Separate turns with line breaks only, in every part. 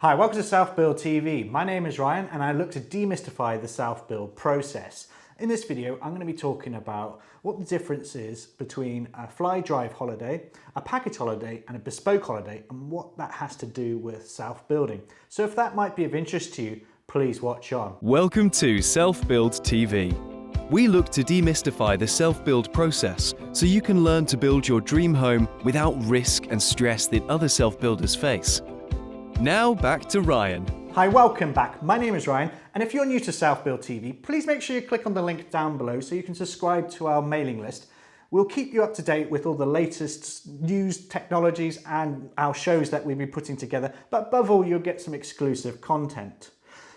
Hi, welcome to Self Build TV. My name is Ryan and I look to demystify the self build process. In this video, I'm going to be talking about what the difference is between a fly drive holiday, a package holiday and a bespoke holiday and what that has to do with self building. So if that might be of interest to you, please watch on.
Welcome to Self Build TV. We look to demystify the self-build process so you can learn to build your dream home without risk and stress that other self-builders face. Now back to Ryan.
Hi, welcome back. My name is Ryan, and if you're new to Self Build TV, please make sure you click on the link down below so you can subscribe to our mailing list. We'll keep you up to date with all the latest news, technologies, and our shows that we'll be putting together, but above all, you'll get some exclusive content.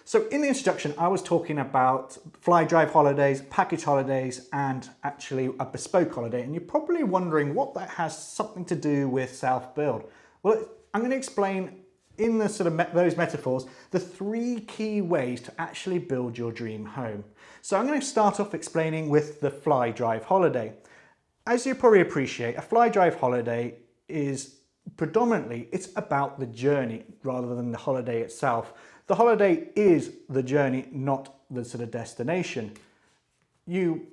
So in the introduction, I was talking about fly drive holidays, package holidays, and actually a bespoke holiday, and you're probably wondering what that has something to do with self build. Well, I'm going to explain in the sort of those metaphors, the three key ways to actually build your dream home. So I'm going to start off explaining with the fly drive holiday. As you probably appreciate, a fly drive holiday is predominantly, it's about the journey rather than the holiday itself. The holiday is the journey, not the sort of destination. You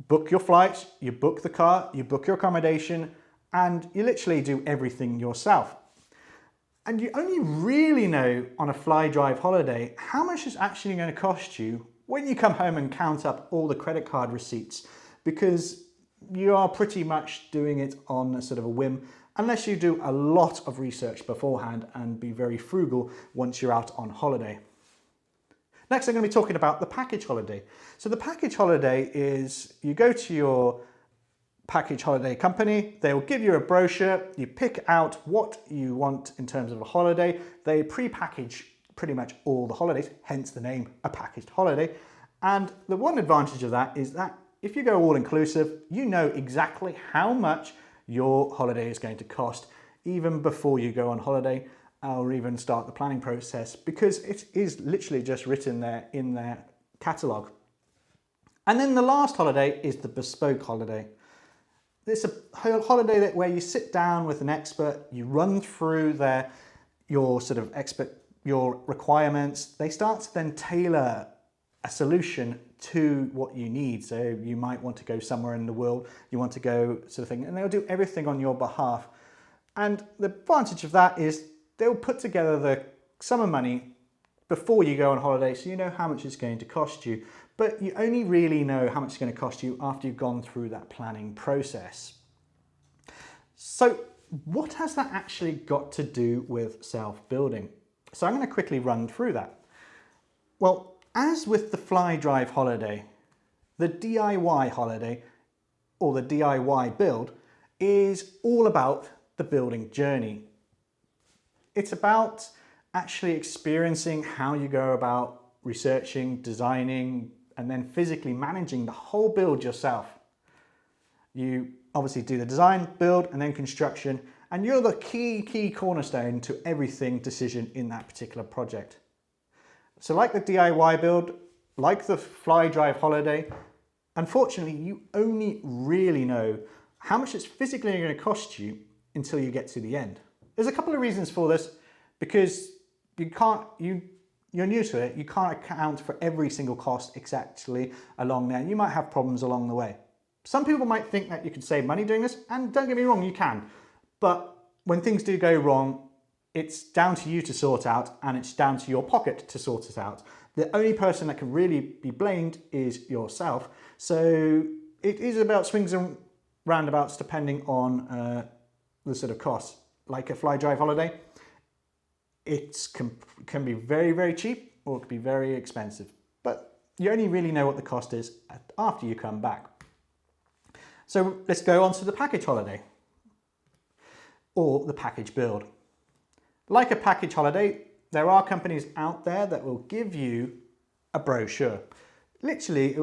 book your flights, you book the car, you book your accommodation, and you literally do everything yourself. And you only really know on a fly drive holiday how much it's actually going to cost you when you come home and count up all the credit card receipts, because you are pretty much doing it on a sort of a whim, unless you do a lot of research beforehand and be very frugal once you're out on holiday. Next, I'm going to be talking about the package holiday. So the package holiday is you go to your package holiday company, they will give you a brochure, you pick out what you want in terms of a holiday, they pre-package pretty much all the holidays, hence the name a packaged holiday. And the one advantage of that is that if you go all inclusive, you know exactly how much your holiday is going to cost even before you go on holiday or even start the planning process, because it is literally just written there in their catalogue. And then the last holiday is the bespoke holiday. It's a holiday where you sit down with an expert, you run through your requirements. They start to then tailor a solution to what you need. So you might want to go somewhere in the world, you want to go sort of thing, and they'll do everything on your behalf. And the advantage of that is they'll put together the sum of money before you go on holiday, so you know how much it's going to cost you. But you only really know how much it's going to cost you after you've gone through that planning process. So what has that actually got to do with self-building? So I'm going to quickly run through that. Well, as with the fly drive holiday, the DIY holiday or the DIY build is all about the building journey. It's about actually experiencing how you go about researching, designing, and then physically managing the whole build yourself. You obviously do the design, build, and then construction, and you're the key cornerstone to everything decision in that particular project. So like the DIY build, like the fly drive holiday, unfortunately, you only really know how much it's physically going to cost you until you get to the end. There's a couple of reasons for this, because you're new to it, you can't account for every single cost exactly along there. You might have problems along the way. Some people might think that you can save money doing this, and don't get me wrong, you can. But when things do go wrong, it's down to you to sort out, and it's down to your pocket to sort it out. The only person that can really be blamed is yourself. So it is about swings and roundabouts depending on the sort of costs. Like a fly drive holiday, it can be very, very cheap, or it can be very expensive. But you only really know what the cost is after you come back. So let's go on to the package holiday or the package build. Like a package holiday, there are companies out there that will give you a brochure. Literally,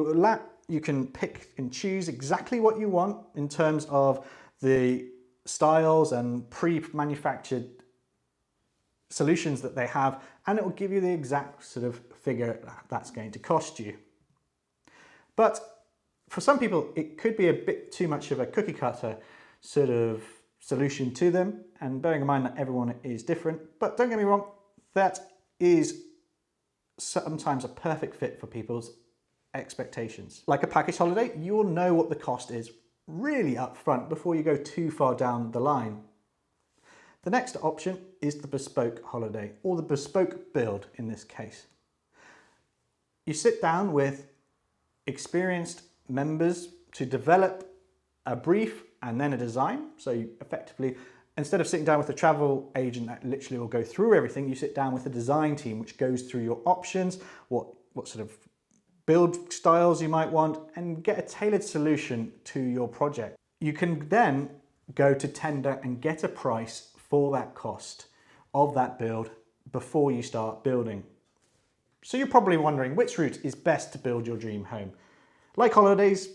you can pick and choose exactly what you want in terms of the styles and pre-manufactured solutions that they have, and it will give you the exact sort of figure that's going to cost you. But for some people, it could be a bit too much of a cookie cutter sort of solution to them, and bearing in mind that everyone is different. But don't get me wrong, that is sometimes a perfect fit for people's expectations. Like a package holiday, you'll know what the cost is really up front before you go too far down the line. The next option is the bespoke holiday, or the bespoke build in this case. You sit down with experienced members to develop a brief and then a design. So you effectively, instead of sitting down with a travel agent that literally will go through everything, you sit down with a design team which goes through your options, what sort of build styles you might want, and get a tailored solution to your project. You can then go to tender and get a price for that cost of that build before you start building. So you're probably wondering which route is best to build your dream home. Like holidays,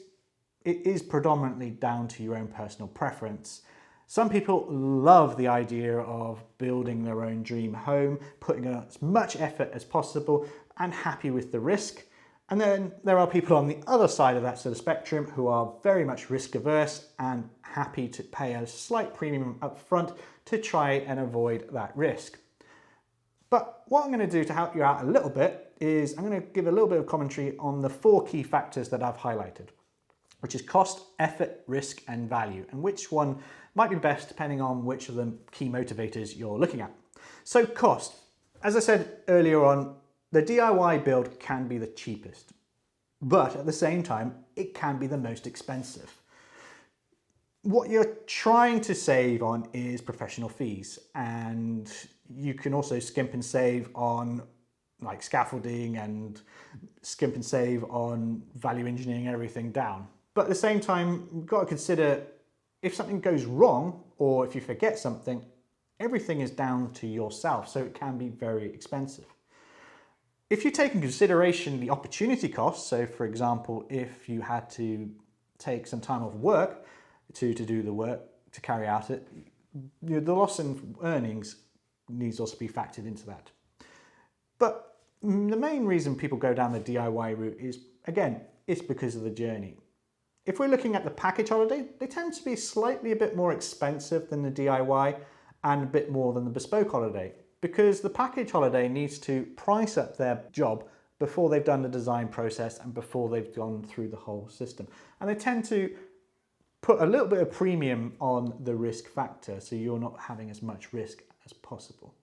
it is predominantly down to your own personal preference. Some people love the idea of building their own dream home, putting in as much effort as possible and happy with the risk. And then there are people on the other side of that sort of spectrum who are very much risk averse and happy to pay a slight premium up front to try and avoid that risk. But what I'm going to do to help you out a little bit is I'm going to give a little bit of commentary on the 4 key factors that I've highlighted, which is cost, effort, risk, and value, and which one might be best depending on which of the key motivators you're looking at. So cost, as I said earlier on, the DIY build can be the cheapest, but at the same time, it can be the most expensive. What you're trying to save on is professional fees, and you can also skimp and save on like scaffolding and skimp and save on value engineering everything down. But at the same time, you've got to consider if something goes wrong or if you forget something, everything is down to yourself, so it can be very expensive. If you take in consideration the opportunity cost, so for example, if you had to take some time off work to do the work, to carry out it, the loss in earnings needs also to be factored into that. But the main reason people go down the DIY route is, again, it's because of the journey. If we're looking at the package holiday, they tend to be slightly a bit more expensive than the DIY and a bit more than the bespoke holiday, because the package holiday needs to price up their job before they've done the design process and before they've gone through the whole system. And they tend to put a little bit of premium on the risk factor, so you're not having as much risk as possible.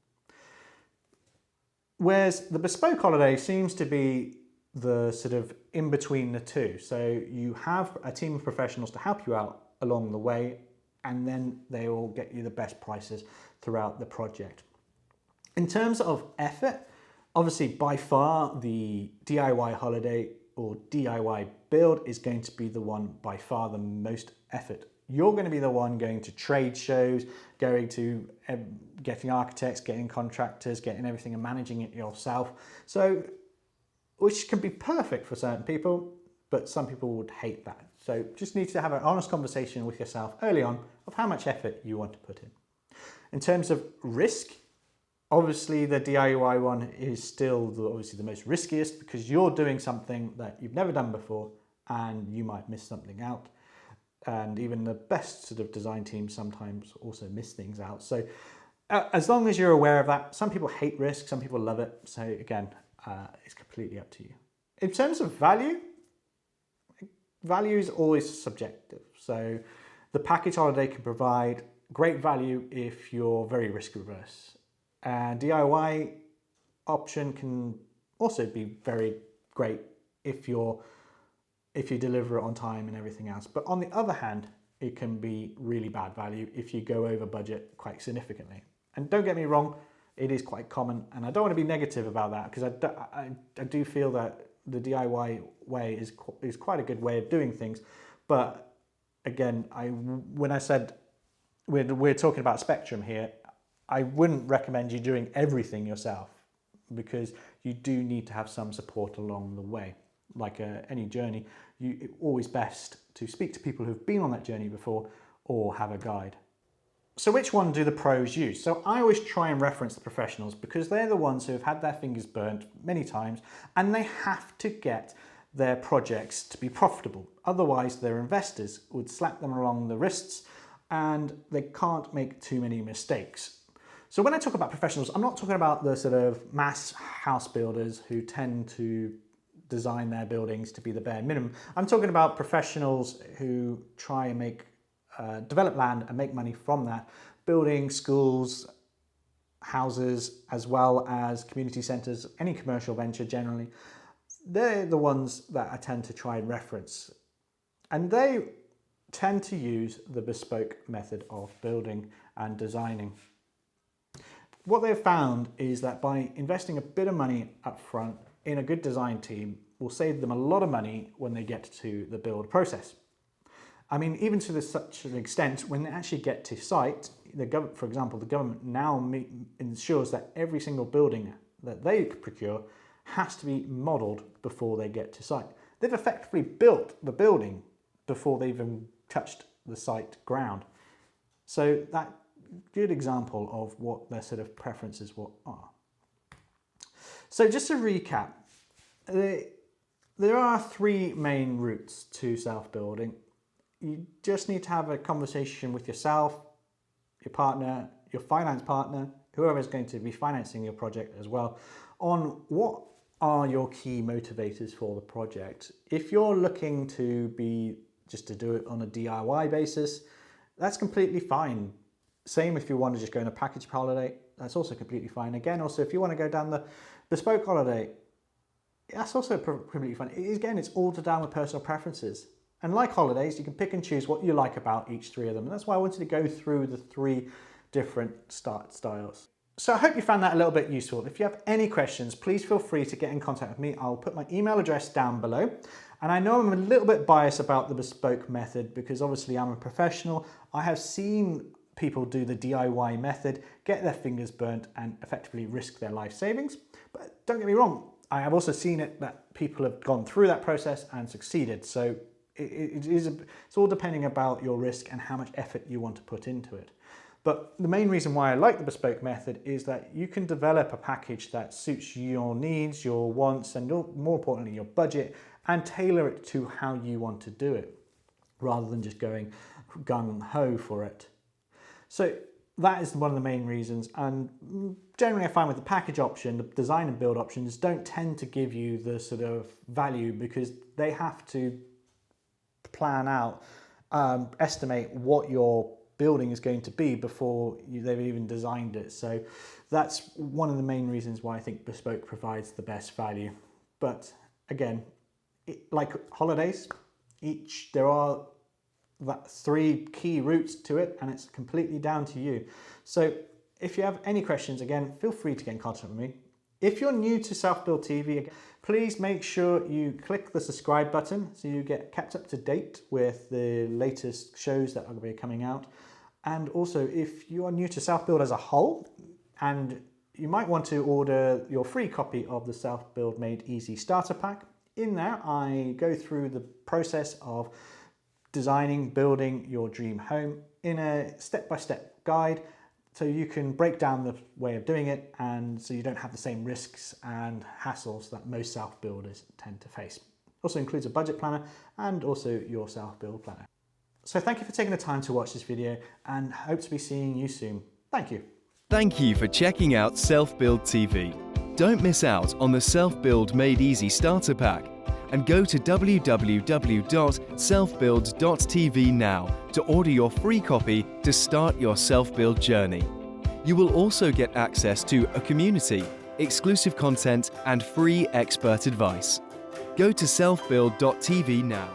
Whereas the bespoke holiday seems to be the sort of in between the two. So you have a team of professionals to help you out along the way, and then they will get you the best prices throughout the project. In terms of effort, obviously by far the DIY holiday or DIY build is going to be the one by far the most effort. You're going to be the one going to trade shows, going to getting architects, getting contractors, getting everything and managing it yourself. So, which can be perfect for certain people, but some people would hate that. So just need to have an honest conversation with yourself early on of how much effort you want to put in. In terms of risk, obviously the DIY one is still obviously the most riskiest because you're doing something that you've never done before and you might miss something out. And even the best sort of design teams sometimes also miss things out. So as long as you're aware of that, some people hate risk, some people love it. So again, it's completely up to you. In terms of value is always subjective. So the package holiday can provide great value if you're very risk averse. And DIY option can also be very great if you deliver it on time and everything else. But on the other hand, it can be really bad value if you go over budget quite significantly. And don't get me wrong, it is quite common, and I don't want to be negative about that because I do feel that the DIY way is quite a good way of doing things. But again, when I said we're talking about spectrum here, I wouldn't recommend you doing everything yourself because you do need to have some support along the way. Like any journey, it's always best to speak to people who've been on that journey before or have a guide. So which one do the pros use? So I always try and reference the professionals because they're the ones who have had their fingers burnt many times and they have to get their projects to be profitable. Otherwise, their investors would slap them along the wrists and they can't make too many mistakes. So when I talk about professionals, I'm not talking about the sort of mass house builders who tend to design their buildings to be the bare minimum. I'm talking about professionals who try and develop land and make money from that, building schools, houses, as well as community centres, any commercial venture generally. They're the ones that I tend to try and reference. And they tend to use the bespoke method of building and designing. What they've found is that by investing a bit of money up front in a good design team will save them a lot of money when they get to the build process. I mean, even to such an extent, when they actually get to site, for example, the government now ensures that every single building that they procure has to be modelled before they get to site. They've effectively built the building before they've even touched the site ground. So that good example of what their sort of preferences are. So just to recap, there are three main routes to self-building. You just need to have a conversation with yourself, your partner, your finance partner, whoever is going to be financing your project as well, on what are your key motivators for the project. If you're looking to do it on a DIY basis, that's completely fine. Same if you want to just go on a package holiday, that's also completely fine. Again, also if you want to go down the bespoke holiday, that's also completely fine. Again, it's all down with personal preferences. And like holidays, you can pick and choose what you like about each three of them. And that's why I wanted to go through the three different start styles. So I hope you found that a little bit useful. If you have any questions, please feel free to get in contact with me. I'll put my email address down below. And I know I'm a little bit biased about the bespoke method because obviously I'm a professional. I have seen people do the DIY method, get their fingers burnt and effectively risk their life savings. But don't get me wrong, I have also seen it that people have gone through that process and succeeded. So it's all depending about your risk and how much effort you want to put into it. But the main reason why I like the bespoke method is that you can develop a package that suits your needs, your wants, and more importantly, your budget, and tailor it to how you want to do it, rather than just going gung-ho for it. So that is one of the main reasons. And generally I find with the package option, the design and build options don't tend to give you the sort of value because they have to plan out, estimate what your building is going to be before they've even designed it. So that's one of the main reasons why I think bespoke provides the best value. But again, like holidays, there are three key routes to it and it's completely down to you. So if you have any questions, again, feel free to get in contact with me. If you're new to Self Build TV, please make sure you click the subscribe button so you get kept up to date with the latest shows that are going to be coming out. And also, if you are new to Self Build as a whole, and you might want to order your free copy of the Self Build Made Easy Starter Pack. In there, I go through the process of building your dream home in a step-by-step guide, so you can break down the way of doing it and so you don't have the same risks and hassles that most self-builders tend to face. Also includes a budget planner and also your self-build planner. So thank you for taking the time to watch this video and hope to be seeing you soon. Thank you.
Thank you for checking out Self Build TV. Don't miss out on the Self Build Made Easy Starter Pack and go to www.selfbuild.tv now to order your free copy to start your self-build journey. You will also get access to a community, exclusive content and free expert advice. Go to selfbuild.tv now.